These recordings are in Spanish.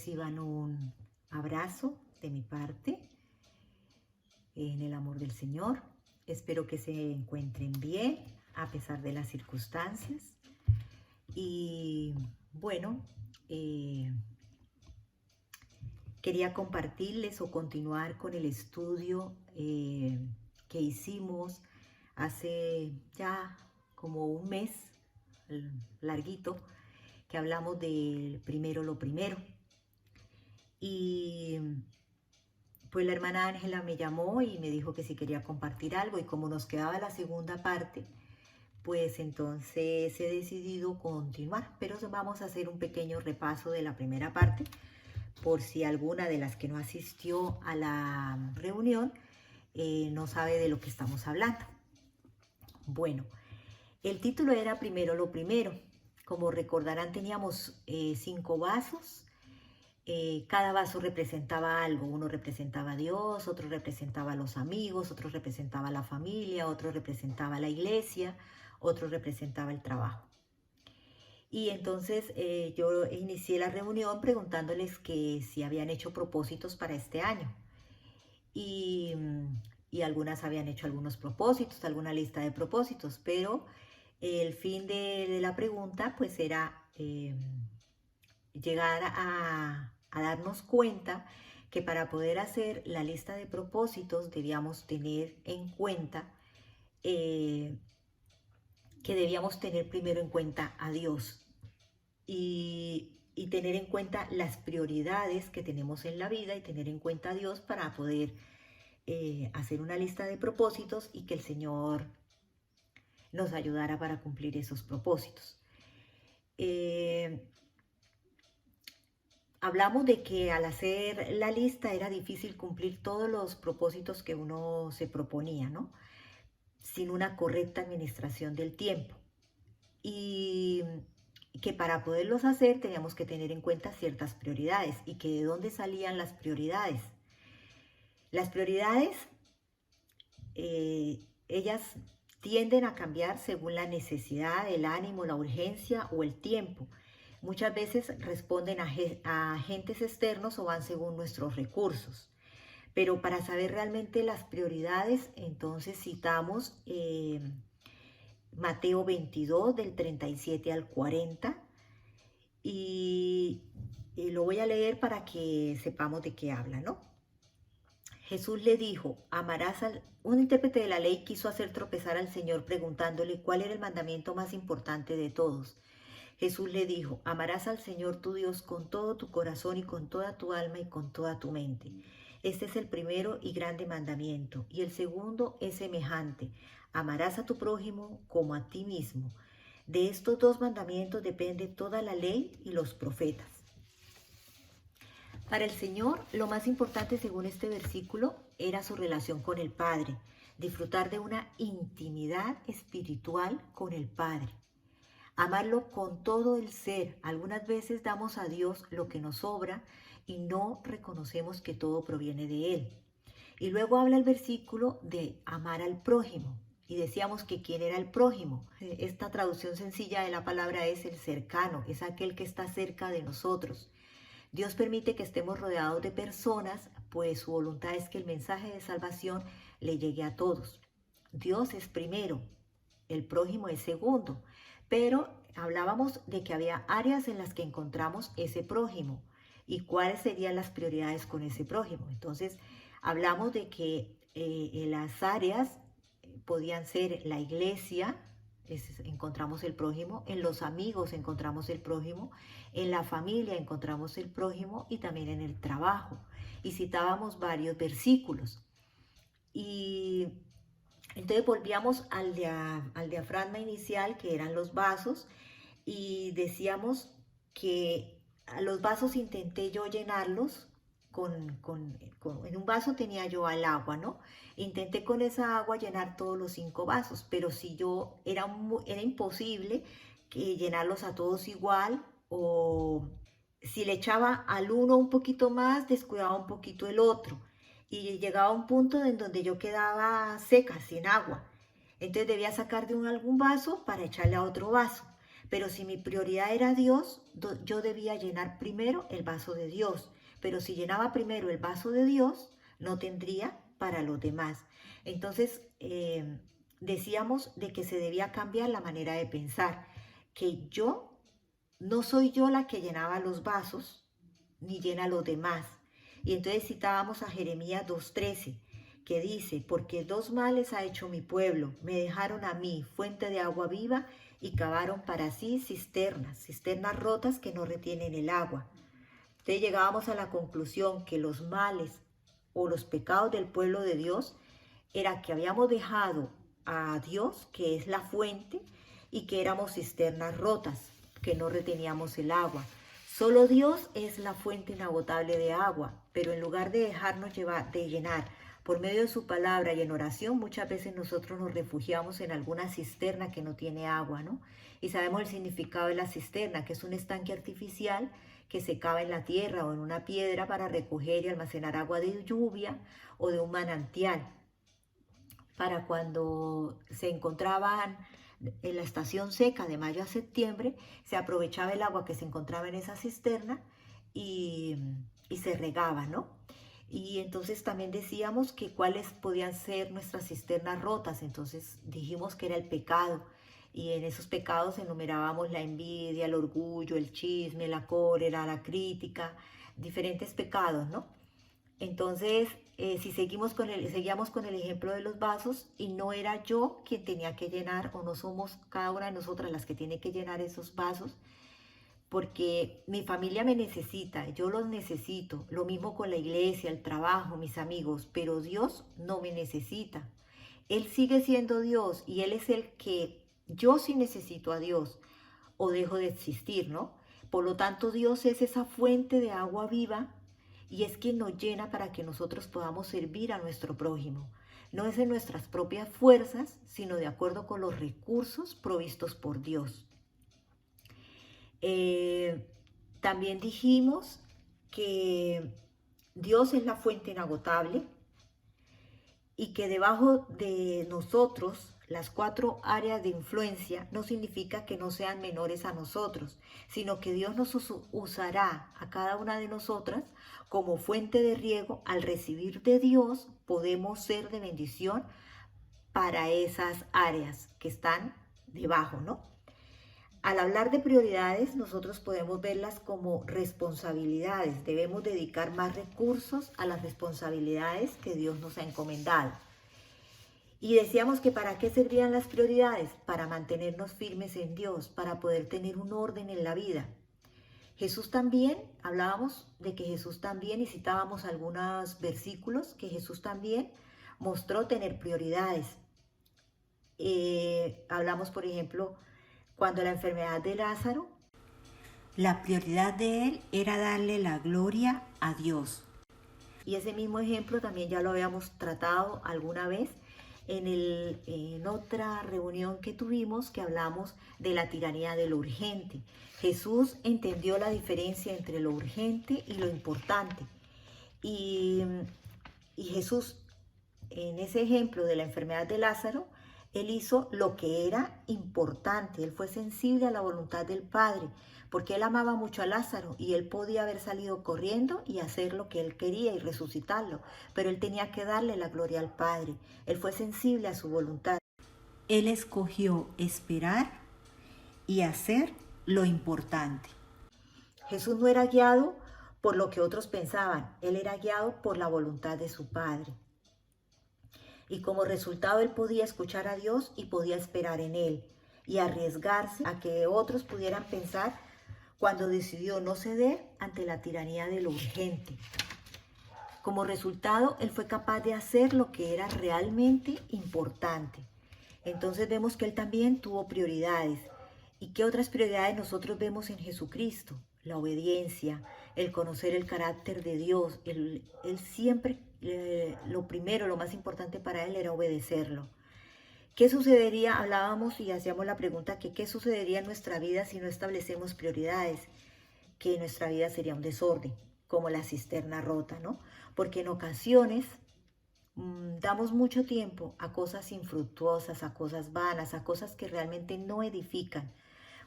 reciban un abrazo de mi parte en el amor del Señor. Espero que se encuentren bien a pesar de las circunstancias. Y bueno, quería compartirles o continuar con el estudio que hicimos hace ya como un mes larguito, que hablamos del primero lo primero. Y pues la hermana Ángela me llamó y me dijo que si quería compartir algo, y como nos quedaba la segunda parte, pues entonces he decidido continuar, pero vamos a hacer un pequeño repaso de la primera parte, por si alguna de las que no asistió a la reunión no sabe de lo que estamos hablando. Bueno, el título era Primero lo primero. Como recordarán, teníamos 5 vasos. Cada vaso representaba algo. Uno representaba a Dios, otro representaba a los amigos, otro representaba a la familia, otro representaba a la iglesia, otro representaba el trabajo. Y entonces yo inicié la reunión preguntándoles que si habían hecho propósitos para este año. Y, y algunas habían hecho algunos propósitos, alguna lista de propósitos, pero el fin de la pregunta pues era llegar a darnos cuenta que para poder hacer la lista de propósitos debíamos tener en cuenta que debíamos tener primero en cuenta a Dios y tener en cuenta las prioridades que tenemos en la vida y tener en cuenta a Dios para poder hacer una lista de propósitos y que el Señor nos ayudara para cumplir esos propósitos. Hablamos de que al hacer la lista era difícil cumplir todos los propósitos que uno se proponía, ¿no? Sin una correcta administración del tiempo. Y que para poderlos hacer teníamos que tener en cuenta ciertas prioridades y que de dónde salían las prioridades. Las prioridades, ellas tienden a cambiar según la necesidad, el ánimo, la urgencia o el tiempo. Muchas veces responden a agentes externos o van según nuestros recursos. Pero para saber realmente las prioridades, entonces citamos Mateo 22 del 37 al 40 y lo voy a leer para que sepamos de qué habla, ¿no? Jesús le dijo, un intérprete de la ley quiso hacer tropezar al Señor preguntándole cuál era el mandamiento más importante de todos. Jesús le dijo, amarás al Señor tu Dios con todo tu corazón y con toda tu alma y con toda tu mente. Este es el primero y grande mandamiento. Y el segundo es semejante, amarás a tu prójimo como a ti mismo. De estos 2 mandamientos depende toda la ley y los profetas. Para el Señor, lo más importante según este versículo era su relación con el Padre, disfrutar de una intimidad espiritual con el Padre. Amarlo con todo el ser. Algunas veces damos a Dios lo que nos sobra y no reconocemos que todo proviene de Él. Y luego habla el versículo de amar al prójimo. Y decíamos que ¿quién era el prójimo? Esta traducción sencilla de la palabra es el cercano, es aquel que está cerca de nosotros. Dios permite que estemos rodeados de personas, pues su voluntad es que el mensaje de salvación le llegue a todos. Dios es primero, el prójimo es segundo. Pero hablábamos de que había áreas en las que encontramos ese prójimo y cuáles serían las prioridades con ese prójimo. Entonces, hablamos de que en las áreas podían ser la iglesia, encontramos el prójimo, en los amigos encontramos el prójimo, en la familia encontramos el prójimo y también en el trabajo. Y citábamos varios versículos. Y entonces volvíamos al diafragma inicial, que eran los vasos, y decíamos que a los vasos intenté yo llenarlos en un vaso tenía yo el agua, ¿no? Intenté con esa agua llenar todos los 5 vasos, pero si yo era imposible que llenarlos a todos igual, o si le echaba al uno un poquito más, descuidaba un poquito el otro y llegaba a un punto en donde yo quedaba seca, sin agua. Entonces debía sacar de algún vaso para echarle a otro vaso. Pero si mi prioridad era Dios, yo debía llenar primero el vaso de Dios. Pero si llenaba primero el vaso de Dios, no tendría para los demás. Entonces, decíamos de que se debía cambiar la manera de pensar, que yo no soy yo la que llenaba los vasos, ni llena los demás. Y entonces citábamos a Jeremías 2:13, que dice, porque dos males ha hecho mi pueblo, me dejaron a mí fuente de agua viva y cavaron para sí cisternas rotas que no retienen el agua. Entonces llegábamos a la conclusión que los males o los pecados del pueblo de Dios era que habíamos dejado a Dios, que es la fuente, y que éramos cisternas rotas, que no reteníamos el agua. Solo Dios es la fuente inagotable de agua, pero en lugar de dejarnos llenar por medio de su palabra y en oración, muchas veces nosotros nos refugiamos en alguna cisterna que no tiene agua, ¿no? Y sabemos el significado de la cisterna, que es un estanque artificial que se cava en la tierra o en una piedra para recoger y almacenar agua de lluvia o de un manantial. Para cuando se encontraban en la estación seca de mayo a septiembre, se aprovechaba el agua que se encontraba en esa cisterna y se regaba, ¿no? Y entonces también decíamos que cuáles podían ser nuestras cisternas rotas. Entonces dijimos que era el pecado. Y en esos pecados enumerábamos la envidia, el orgullo, el chisme, la cólera, la crítica, diferentes pecados, ¿no? Entonces, si seguíamos con el ejemplo de los vasos, y no era yo quien tenía que llenar, o no somos cada una de nosotras las que tiene que llenar esos vasos, porque mi familia me necesita, yo los necesito, lo mismo con la iglesia, el trabajo, mis amigos, pero Dios no me necesita. Él sigue siendo Dios y Él es el que yo sí necesito a Dios o dejo de existir, ¿no? Por lo tanto, Dios es esa fuente de agua viva y es quien nos llena para que nosotros podamos servir a nuestro prójimo. No es en nuestras propias fuerzas, sino de acuerdo con los recursos provistos por Dios. También dijimos que Dios es la fuente inagotable y que debajo de nosotros las 4 áreas de influencia no significa que no sean menores a nosotros, sino que Dios nos usará a cada una de nosotras como fuente de riego. Al recibir de Dios podemos ser de bendición para esas áreas que están debajo, ¿no? Al hablar de prioridades, nosotros podemos verlas como responsabilidades. Debemos dedicar más recursos a las responsabilidades que Dios nos ha encomendado. Y decíamos que ¿para qué servían las prioridades? Para mantenernos firmes en Dios, para poder tener un orden en la vida. Jesús también, hablábamos de que Jesús también, y citábamos algunos versículos, que Jesús también mostró tener prioridades. Hablamos, por ejemplo, cuando la enfermedad de Lázaro, la prioridad de él era darle la gloria a Dios. Y ese mismo ejemplo también ya lo habíamos tratado alguna vez en otra reunión que tuvimos, que hablamos de la tiranía de lo urgente. Jesús entendió la diferencia entre lo urgente y lo importante. Y Jesús, en ese ejemplo de la enfermedad de Lázaro, Él hizo lo que era importante. Él fue sensible a la voluntad del Padre, porque Él amaba mucho a Lázaro y Él podía haber salido corriendo y hacer lo que Él quería y resucitarlo, pero Él tenía que darle la gloria al Padre. Él fue sensible a su voluntad. Él escogió esperar y hacer lo importante. Jesús no era guiado por lo que otros pensaban, Él era guiado por la voluntad de su Padre. Y como resultado Él podía escuchar a Dios y podía esperar en Él y arriesgarse a que otros pudieran pensar cuando decidió no ceder ante la tiranía de lo urgente. Como resultado, Él fue capaz de hacer lo que era realmente importante. Entonces vemos que Él también tuvo prioridades. ¿Y qué otras prioridades nosotros vemos en Jesucristo? La obediencia, el conocer el carácter de Dios. Él siempre, lo primero, lo más importante para Él era obedecerlo. ¿Qué sucedería? Hablábamos y hacíamos la pregunta que ¿qué sucedería en nuestra vida si no establecemos prioridades? Que nuestra vida sería un desorden, como la cisterna rota, ¿no? Porque en ocasiones damos mucho tiempo a cosas infructuosas, a cosas vanas, a cosas que realmente no edifican.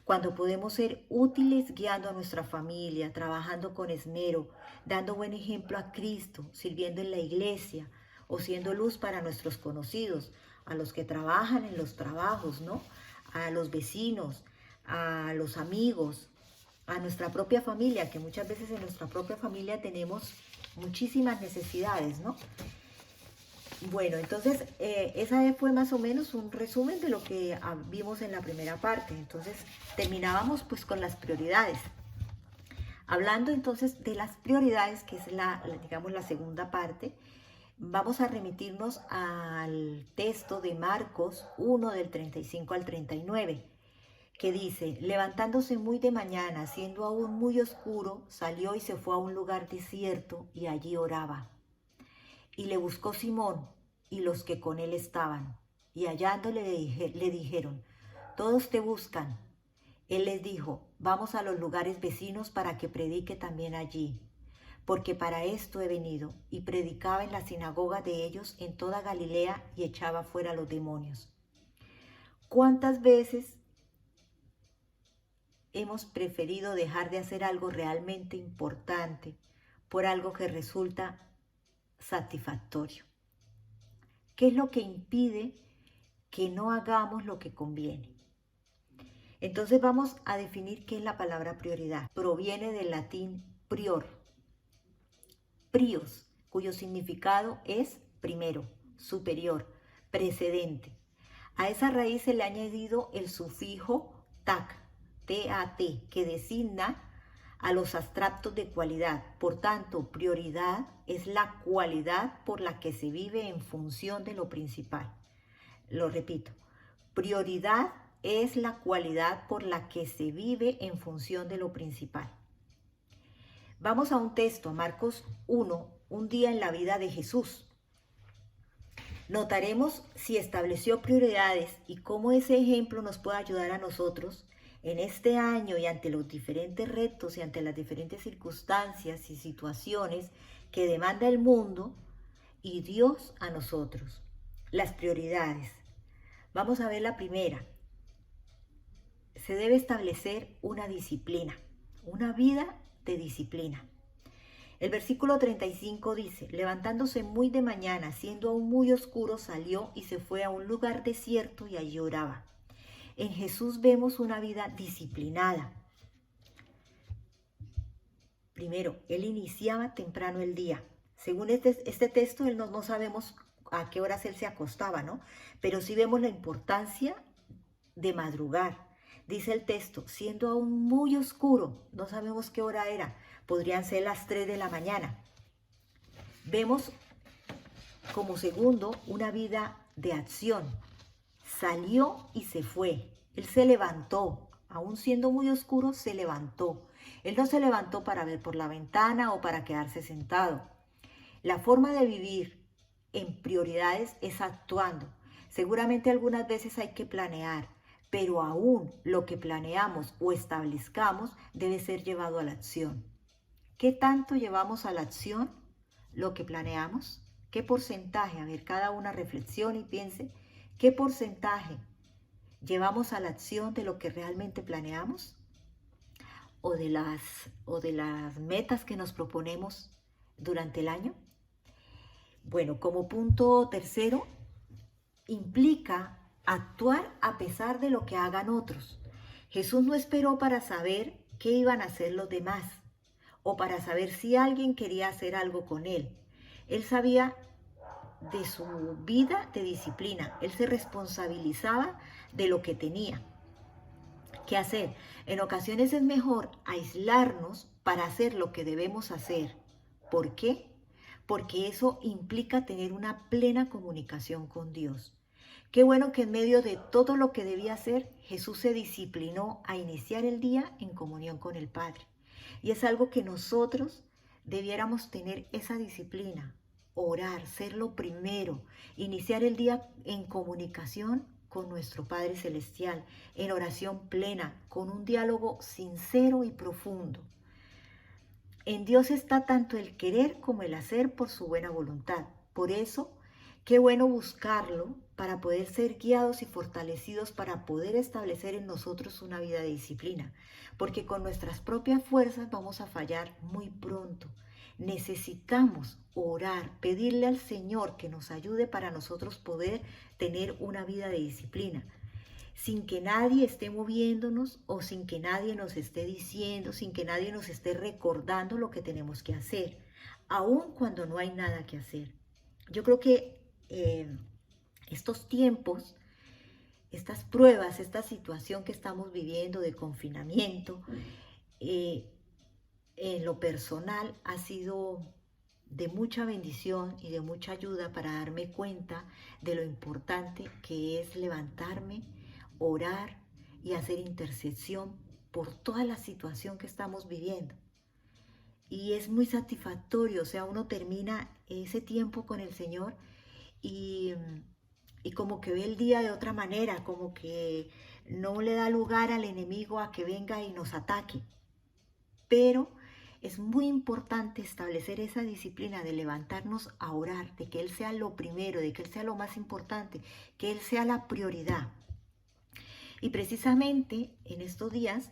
cuando podemos ser útiles guiando a nuestra familia, trabajando con esmero, dando buen ejemplo a Cristo, sirviendo en la iglesia o siendo luz para nuestros conocidos, a los que trabajan en los trabajos, ¿no? A los vecinos, a los amigos, a nuestra propia familia, que muchas veces en nuestra propia familia tenemos muchísimas necesidades, ¿no? Bueno, entonces esa fue más o menos un resumen de lo que vimos en la primera parte. Entonces terminábamos pues con las prioridades. Hablando entonces de las prioridades, que es digamos la segunda parte, vamos a remitirnos al texto de Marcos 1 del 35 al 39, que dice: levantándose muy de mañana, siendo aún muy oscuro, salió y se fue a un lugar desierto y allí oraba. Y le buscó Simón y los que con él estaban, y hallándole le dijeron: todos te buscan. Él les dijo: vamos a los lugares vecinos para que predique también allí, porque para esto he venido. Y predicaba en la sinagoga de ellos en toda Galilea y echaba fuera a los demonios. ¿Cuántas veces hemos preferido dejar de hacer algo realmente importante por algo que resulta satisfactorio? ¿Qué es lo que impide que no hagamos lo que conviene? Entonces vamos a definir qué es la palabra prioridad. Proviene del latín prior, prius, cuyo significado es primero, superior, precedente. A esa raíz se le ha añadido el sufijo tac, T-A-T, que designa a los abstractos de cualidad. Por tanto, prioridad es la cualidad por la que se vive en función de lo principal. Lo repito, prioridad es la cualidad por la que se vive en función de lo principal. Vamos a un texto, Marcos 1, un día en la vida de Jesús. Notaremos si estableció prioridades y cómo ese ejemplo nos puede ayudar a nosotros en este año y ante los diferentes retos y ante las diferentes circunstancias y situaciones que demanda el mundo y Dios a nosotros. Las prioridades. Vamos a ver la primera. Se debe establecer una disciplina, una vida de disciplina. El versículo 35 dice: levantándose muy de mañana, siendo aún muy oscuro, salió y se fue a un lugar desierto y allí oraba. En Jesús vemos una vida disciplinada. Primero, él iniciaba temprano el día. Según este texto, no sabemos a qué horas él se acostaba, ¿no? Pero sí vemos la importancia de madrugar. Dice el texto, siendo aún muy oscuro, no sabemos qué hora era, podrían ser las 3 de la mañana. Vemos como segundo una vida de acción. Salió y se fue. Él se levantó, aún siendo muy oscuro, se levantó. Él no se levantó para ver por la ventana o para quedarse sentado. La forma de vivir en prioridades es actuando. Seguramente algunas veces hay que planear, pero aún lo que planeamos o establezcamos debe ser llevado a la acción. ¿Qué tanto llevamos a la acción lo que planeamos? ¿Qué porcentaje? A ver, cada una reflexione y piense, ¿qué porcentaje llevamos a la acción de lo que realmente planeamos? ¿O de las metas que nos proponemos durante el año? Bueno, como punto tercero, implica actuar a pesar de lo que hagan otros. Jesús no esperó para saber qué iban a hacer los demás o para saber si alguien quería hacer algo con él. Él sabía de su vida de disciplina. Él se responsabilizaba de lo que tenía que hacer. En ocasiones es mejor aislarnos para hacer lo que debemos hacer. ¿Por qué? Porque eso implica tener una plena comunicación con Dios. Qué bueno que en medio de todo lo que debía hacer, Jesús se disciplinó a iniciar el día en comunión con el Padre. Y es algo que nosotros debiéramos tener esa disciplina, orar, ser lo primero, iniciar el día en comunicación con nuestro Padre Celestial, en oración plena, con un diálogo sincero y profundo. En Dios está tanto el querer como el hacer por su buena voluntad. Por eso, qué bueno buscarlo para poder ser guiados y fortalecidos para poder establecer en nosotros una vida de disciplina, porque con nuestras propias fuerzas vamos a fallar muy pronto. Necesitamos orar, pedirle al Señor que nos ayude para nosotros poder tener una vida de disciplina, sin que nadie esté moviéndonos o sin que nadie nos esté diciendo, sin que nadie nos esté recordando lo que tenemos que hacer, aun cuando no hay nada que hacer. Yo creo que estos tiempos, estas pruebas, esta situación que estamos viviendo de confinamiento, en lo personal ha sido de mucha bendición y de mucha ayuda para darme cuenta de lo importante que es levantarme, orar y hacer intercesión por toda la situación que estamos viviendo. Y es muy satisfactorio, o sea, uno termina ese tiempo con el Señor y, y como que ve el día de otra manera, como que no le da lugar al enemigo a que venga y nos ataque. Pero es muy importante establecer esa disciplina de levantarnos a orar, de que Él sea lo primero, de que Él sea lo más importante, que Él sea la prioridad. Y precisamente en estos días,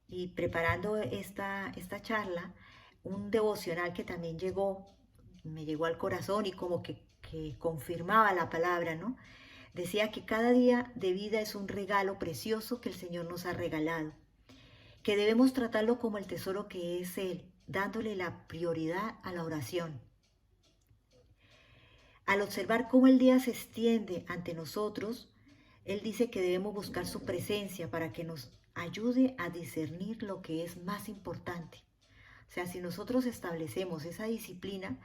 y preparando esta charla, un devocional que también me llegó al corazón y como que confirmaba la palabra, ¿no? Decía que cada día de vida es un regalo precioso que el Señor nos ha regalado, que debemos tratarlo como el tesoro que es Él, dándole la prioridad a la oración. Al observar cómo el día se extiende ante nosotros, Él dice que debemos buscar su presencia para que nos ayude a discernir lo que es más importante. O sea, si nosotros establecemos esa disciplina,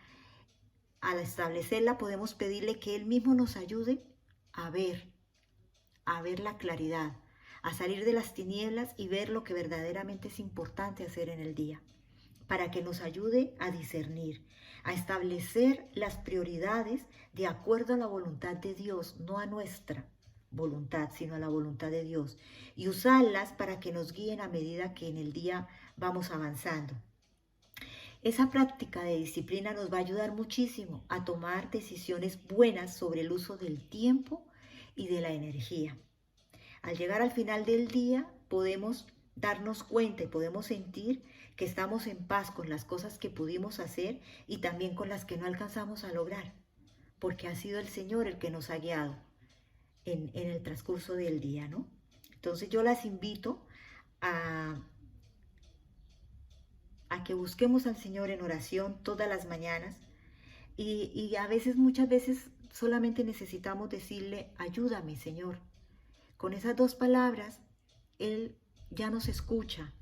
al establecerla podemos pedirle que Él mismo nos ayude a ver la claridad, a salir de las tinieblas y ver lo que verdaderamente es importante hacer en el día, para que nos ayude a discernir, a establecer las prioridades de acuerdo a la voluntad de Dios, no a nuestra voluntad, sino a la voluntad de Dios, y usarlas para que nos guíen a medida que en el día vamos avanzando. Esa práctica de disciplina nos va a ayudar muchísimo a tomar decisiones buenas sobre el uso del tiempo y de la energía. Al llegar al final del día podemos darnos cuenta y podemos sentir que estamos en paz con las cosas que pudimos hacer y también con las que no alcanzamos a lograr, porque ha sido el Señor el que nos ha guiado en el transcurso del día, ¿no? Entonces yo las invito a que busquemos al Señor en oración todas las mañanas y a veces, muchas veces, solamente necesitamos decirle, ayúdame, Señor. Con esas dos palabras, Él ya nos escucha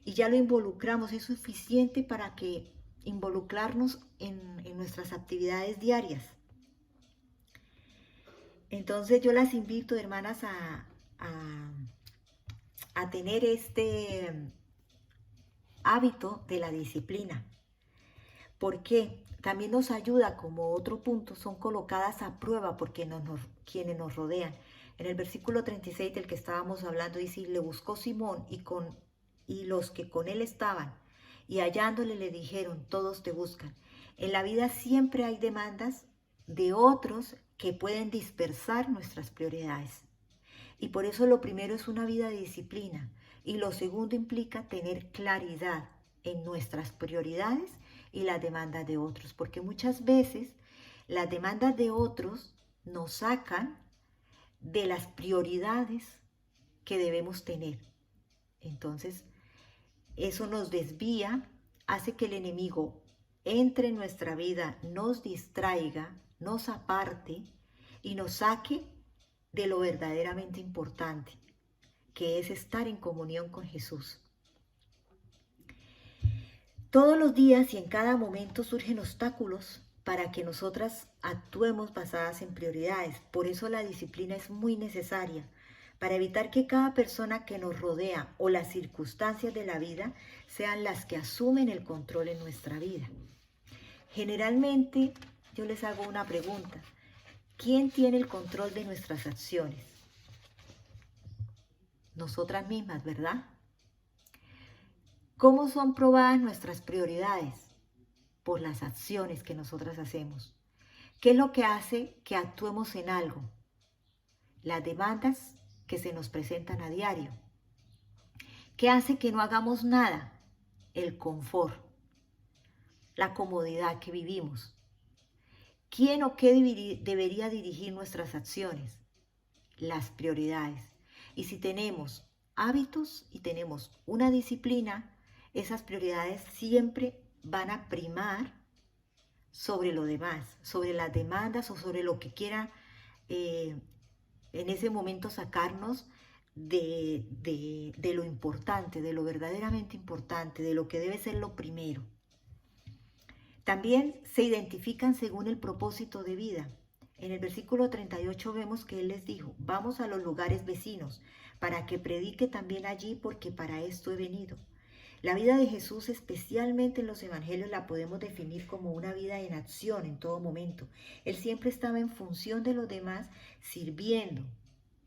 y ya lo involucramos. Es suficiente para que involucrarnos en nuestras actividades diarias. Entonces yo las invito, hermanas, a tener este hábito de la disciplina. ¿Por qué? También nos ayuda, como otro punto, son colocadas a prueba por quienes nos rodean. En el versículo 36 del que estábamos hablando dice, le buscó Simón y los que con él estaban, y hallándole le dijeron, todos te buscan. En la vida siempre hay demandas de otros que pueden dispersar nuestras prioridades. Y por eso lo primero es una vida de disciplina. Y lo segundo implica tener claridad en nuestras prioridades y las demandas de otros. Porque muchas veces las demandas de otros nos sacan de las prioridades que debemos tener. Entonces, eso nos desvía, hace que el enemigo entre en nuestra vida, nos distraiga, nos aparte y nos saque de lo verdaderamente importante, que es estar en comunión con Jesús. Todos los días y en cada momento surgen obstáculos para que nosotras actuemos basadas en prioridades. Por eso la disciplina es muy necesaria, para evitar que cada persona que nos rodea o las circunstancias de la vida sean las que asumen el control en nuestra vida. Generalmente yo les hago una pregunta. ¿Quién tiene el control de nuestras acciones? Nosotras mismas, ¿verdad? ¿Cómo son probadas nuestras prioridades? Por las acciones que nosotras hacemos. ¿Qué es lo que hace que actuemos en algo? las demandas que se nos presentan a diario. ¿Qué hace que no hagamos nada? El confort, la comodidad que vivimos. ¿Quién o qué debería dirigir nuestras acciones? Las prioridades. Y si tenemos hábitos y tenemos una disciplina, esas prioridades siempre van a primar sobre lo demás, sobre las demandas o sobre lo que quiera en ese momento sacarnos de lo importante, de lo verdaderamente importante, de lo que debe ser lo primero. También se identifican según el propósito de vida. En el versículo 38 vemos que Él les dijo, vamos a los lugares vecinos para que predique también allí porque para esto he venido. La vida de Jesús, especialmente en los evangelios, la podemos definir como una vida en acción en todo momento. Él siempre estaba en función de los demás, sirviendo,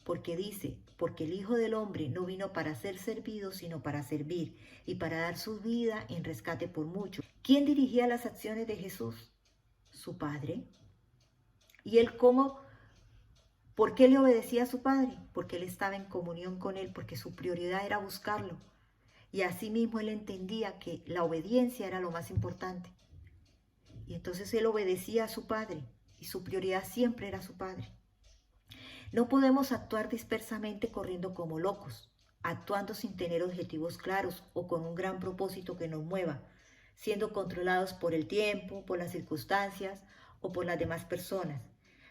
porque dice, porque el Hijo del Hombre no vino para ser servido, sino para servir y para dar su vida en rescate por muchos. ¿Quién dirigía las acciones de Jesús? Su Padre. ¿Y él cómo? ¿Por qué le obedecía a su Padre? Porque él estaba en comunión con él, porque su prioridad era buscarlo. Y asimismo él entendía que la obediencia era lo más importante. Y entonces él obedecía a su Padre y su prioridad siempre era su Padre. No podemos actuar dispersamente corriendo como locos, actuando sin tener objetivos claros o con un gran propósito que nos mueva, siendo controlados por el tiempo, por las circunstancias o por las demás personas.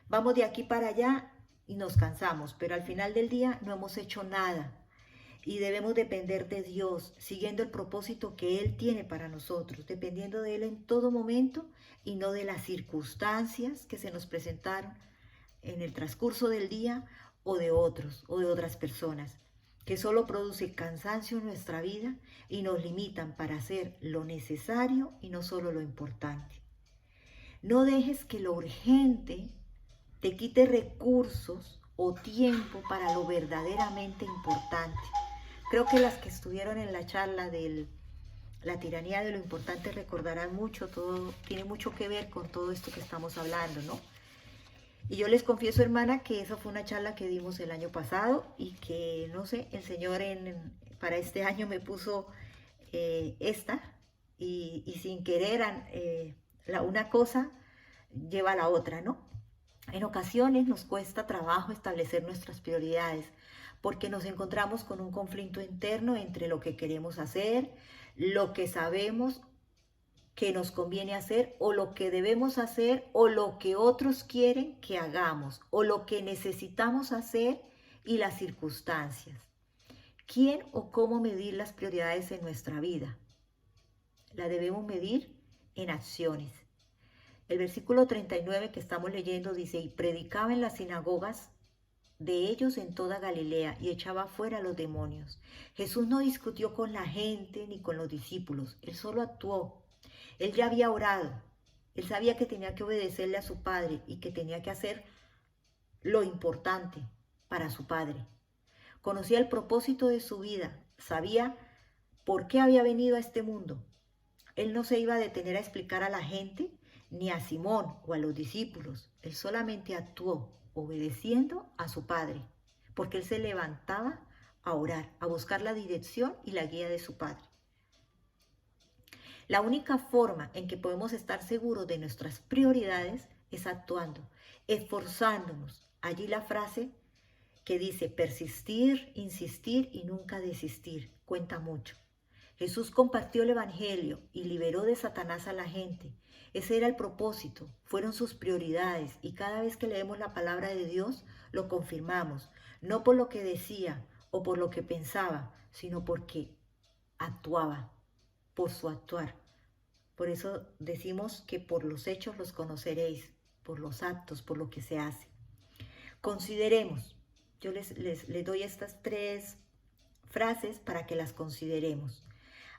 Vamos de aquí para allá y nos cansamos, pero al final del día no hemos hecho nada. Y debemos depender de Dios, siguiendo el propósito que Él tiene para nosotros, dependiendo de Él en todo momento y no de las circunstancias que se nos presentaron en el transcurso del día o de otros o de otras personas, que solo produce cansancio en nuestra vida y nos limitan para hacer lo necesario y no solo lo importante. No dejes que lo urgente te quite recursos o tiempo para lo verdaderamente importante. Creo que las que estuvieron en la charla de la tiranía de lo importante recordarán mucho, todo tiene mucho que ver con todo esto que estamos hablando, ¿no? Y yo les confieso, hermana, que esa fue una charla que dimos el año pasado y que, no sé, el Señor para este año me puso esta y sin querer una cosa lleva a la otra, ¿no? En ocasiones nos cuesta trabajo establecer nuestras prioridades porque nos encontramos con un conflicto interno entre lo que queremos hacer, lo que sabemos que nos conviene hacer o lo que debemos hacer o lo que otros quieren que hagamos o lo que necesitamos hacer y las circunstancias. ¿Quién o cómo medir las prioridades en nuestra vida? La debemos medir en acciones. El versículo 39 que estamos leyendo dice, y predicaba en las sinagogas de ellos en toda Galilea y echaba fuera a los demonios. Jesús no discutió con la gente ni con los discípulos, Él solo actuó. Él ya había orado, Él sabía que tenía que obedecerle a su Padre y que tenía que hacer lo importante para su Padre. Conocía el propósito de su vida, sabía por qué había venido a este mundo. Él no se iba a detener a explicar a la gente ni a Simón o a los discípulos. Él solamente actuó obedeciendo a su Padre, porque Él se levantaba a orar, a buscar la dirección y la guía de su Padre. La única forma en que podemos estar seguros de nuestras prioridades es actuando, esforzándonos. Allí la frase que dice persistir, insistir y nunca desistir cuenta mucho. Jesús compartió el evangelio y liberó de Satanás a la gente. Ese era el propósito, fueron sus prioridades y cada vez que leemos la palabra de Dios lo confirmamos, no por lo que decía o por lo que pensaba, sino porque actuaba, por su actuar. Por eso decimos que por los hechos los conoceréis, por los actos, por lo que se hace. Consideremos, yo les doy estas 3 frases para que las consideremos.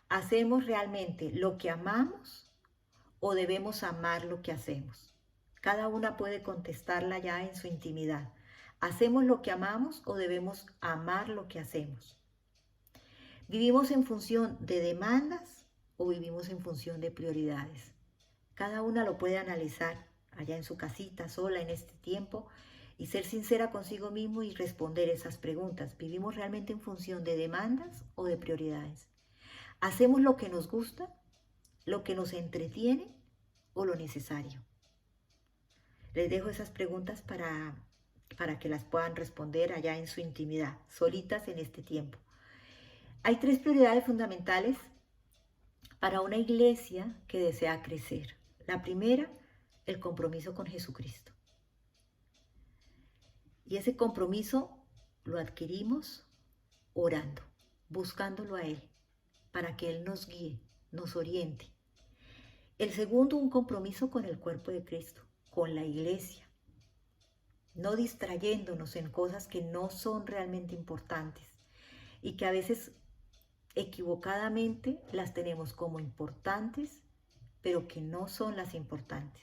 ¿Hacemos realmente lo que amamos o debemos amar lo que hacemos? Cada una puede contestarla ya en su intimidad. ¿Hacemos lo que amamos o debemos amar lo que hacemos? ¿Vivimos en función de demandas o vivimos en función de prioridades? Cada una lo puede analizar allá en su casita, sola en este tiempo, y ser sincera consigo mismo y responder esas preguntas. ¿Vivimos realmente en función de demandas o de prioridades? ¿Hacemos lo que nos gusta, lo que nos entretiene o lo necesario? Les dejo esas preguntas para que las puedan responder allá en su intimidad, solitas en este tiempo. Hay 3 prioridades fundamentales para una iglesia que desea crecer. La primera, el compromiso con Jesucristo. Y ese compromiso lo adquirimos orando, buscándolo a Él, para que Él nos guíe, nos oriente. El segundo, un compromiso con el cuerpo de Cristo, con la iglesia, no distrayéndonos en cosas que no son realmente importantes y que a veces equivocadamente las tenemos como importantes, pero que no son las importantes.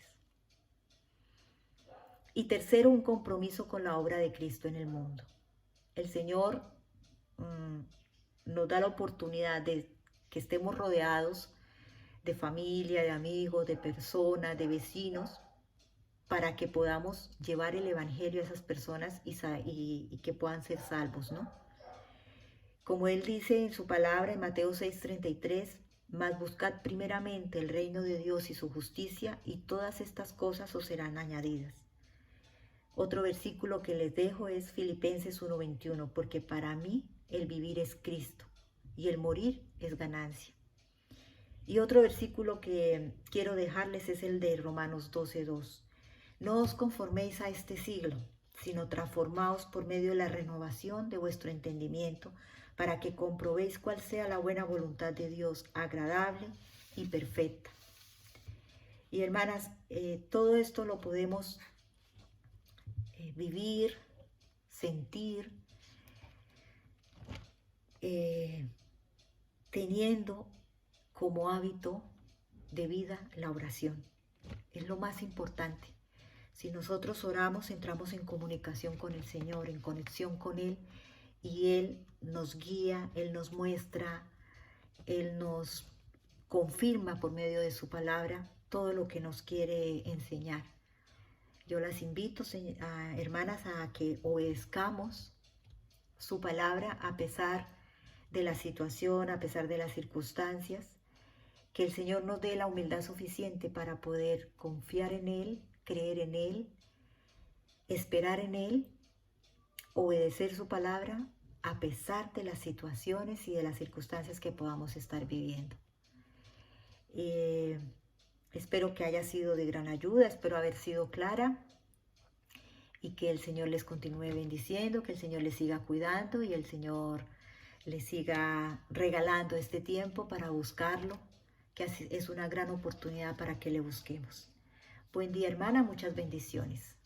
Y tercero, un compromiso con la obra de Cristo en el mundo. El Señor nos da la oportunidad de que estemos rodeados de familia, de amigos, de personas, de vecinos, para que podamos llevar el Evangelio a esas personas y que puedan ser salvos, ¿no? Como Él dice en su palabra en Mateo 6:33, mas buscad primeramente el reino de Dios y su justicia, y todas estas cosas os serán añadidas. Otro versículo que les dejo es Filipenses 1:21, porque para mí el vivir es Cristo y el morir es ganancia. Y otro versículo que quiero dejarles es el de Romanos 12:2. No os conforméis a este siglo, sino transformaos por medio de la renovación de vuestro entendimiento, para que comprobéis cuál sea la buena voluntad de Dios, agradable y perfecta. Y hermanas, todo esto lo podemos vivir, sentir, teniendo como hábito de vida la oración. Es lo más importante. Si nosotros oramos, entramos en comunicación con el Señor, en conexión con Él, y Él nos guía, Él nos muestra, Él nos confirma por medio de su palabra todo lo que nos quiere enseñar. Yo las invito, hermanas, a que obedezcamos su palabra a pesar de la situación, a pesar de las circunstancias, que el Señor nos dé la humildad suficiente para poder confiar en Él, creer en Él, esperar en Él, obedecer su palabra a pesar de las situaciones y de las circunstancias que podamos estar viviendo. Espero que haya sido de gran ayuda, espero haber sido clara y que el Señor les continúe bendiciendo, que el Señor les siga cuidando y el Señor les siga regalando este tiempo para buscarlo, que es una gran oportunidad para que le busquemos. Buen día, hermana, muchas bendiciones.